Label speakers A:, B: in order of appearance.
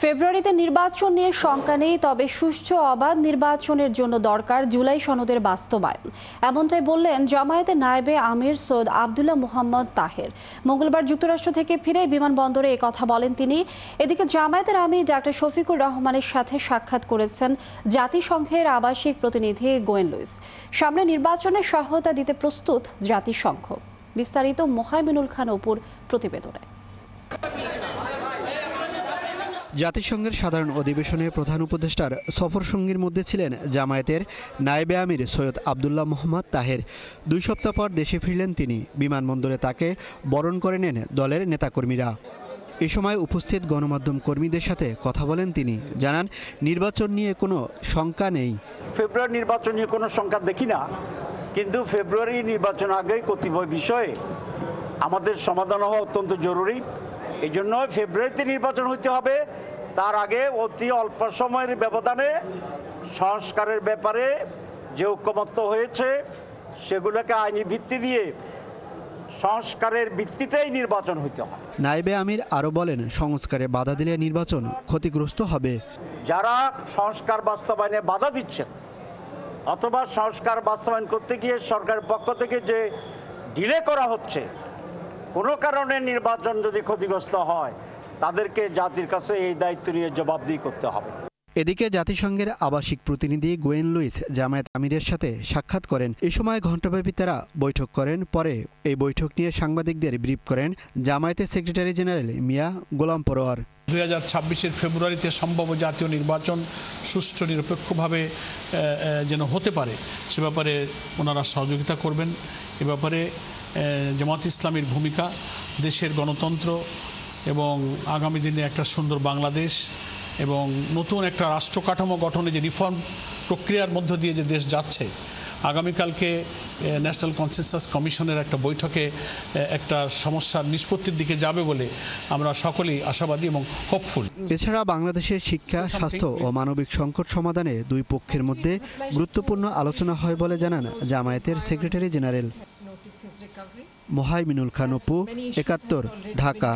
A: ফেব্রুয়ারিতে নির্বাচন নিয়ে শঙ্কা নেই, তবে সুষ্ঠু অবাধ নির্বাচনের জন্য দরকার জুলাই সনদের বাস্তবায়ন। এমনটাই বললেন জামায়াতের নায়েবে আমির সৈয়দ আব্দুল্লাহ মোহাম্মদ তাহের। মঙ্গলবার যুক্তরাষ্ট্র থেকে ফিরে বিমানবন্দরে এ কথা বলেন তিনি। এদিকে জামায়াতের আমির ডাক্তার শফিকুর রহমানের সাথে সাক্ষাৎ করেছেন জাতিসংঘের আবাসিক প্রতিনিধি গোয়েন লুইস। সামনে নির্বাচনে সহায়তা দিতে প্রস্তুত জাতিসংঘ। বিস্তারিত মোহাইমিনুল খান অপুর প্রতিবেদনে।
B: জাতিসংঘের সাধারণ অধিবেশনে প্রধান উপদেষ্টার সফর সঙ্গীর মধ্যে ছিলেন জামায়াতের নায়েবে আমির সৈয়দ আব্দুল্লাহ মোহাম্মদ তাহের। 2 সপ্তাহ পর দেশে ফিরলেন তিনি। বিমানবন্দরে তাকে বরণ করে নেন দলের নেতাকর্মীরা। এ সময় উপস্থিত গণমাধ্যম কর্মীদের সাথে কথা বলেন তিনি। জানান, নির্বাচন নিয়ে কোনো শঙ্কা নেই।
C: ফেব্রুয়ারি নির্বাচন নিয়ে কোনো শঙ্কা দেখি না, কিন্তু ফেব্রুয়ারি নির্বাচন আগেই কতিপয় বিষয়ে আমাদের সমাধান হওয়া অত্যন্ত জরুরি। এই জন্য ফেব্রুয়ারিতে নির্বাচন হতে হবে। তার আগে অতি অল্প সময়ের ব্যবধানে সংস্কারের ব্যাপারে যে ঐকমত্য হয়েছে সেগুলোকে আইনি ভিত্তি দিয়ে সংস্কারের ভিত্তিতেই নির্বাচন হতে হবে।
B: নায়েবে আমির আরও বলেন, সংস্কারে বাধা দিলে নির্বাচন ক্ষতিগ্রস্ত হবে।
C: যারা সংস্কার বাস্তবায়নে বাধা দিচ্ছেন অথবা সংস্কার বাস্তবায়ন করতে গিয়ে সরকারের পক্ষ থেকে যে ডিলে করা হচ্ছে, কোনো কারণে নির্বাচন যদি ক্ষতিগ্রস্ত হয় তাদেরকে জাতির কাছে এই দায়িত্ব নিয়ে জবাবদিহি করতে হবে।
B: এদিকে জাতিসংঘের আবাসিক প্রতিনিধি গোয়েন লুইস জামায়াত আমিরের সাথে সাক্ষাৎ করেন। এ সময় ঘণ্টাব্যাপী তারা বৈঠক করেন। পরে এই বৈঠক নিয়ে সাংবাদিকদের ব্রিফ করেন জামায়াতের সেক্রেটারি জেনারেল মিয়া গোলাম পরোয়ার।
D: 2026-এর ফেব্রুয়ারিতে সম্ভাব্য জাতীয় নির্বাচন সুষ্ঠু নিরপেক্ষভাবে যেন হতে পারে সে ব্যাপারে ওনারা সহযোগিতা করবেন। এ ব্যাপারে জামাত ইসলামীর ভূমিকা, দেশের গণতন্ত্র এবং আগামী দিনে একটা সুন্দর বাংলাদেশ এবং নতুন একটা রাষ্ট্র কাঠামো গঠনে যে রিফর্ম প্রক্রিয়ার মধ্য দিয়ে যে দেশ যাচ্ছে, আগামীকালকে ন্যাশনাল কনসেনসাস কমিশনের একটা বৈঠকে একটা সমস্যার নিষ্পত্তির দিকে যাবে বলে আমরা সকলেই আশাবাদী এবং হোপফুল।
B: এছাড়া বাংলাদেশের শিক্ষা, স্বাস্থ্য ও মানবিক সংকট সমাধানে দুই পক্ষের মধ্যে গুরুত্বপূর্ণ আলোচনা হয় বলে জানান জামায়াতের সেক্রেটারি জেনারেল। মোহাইমিনুল খান অপু, 71, ঢাকা।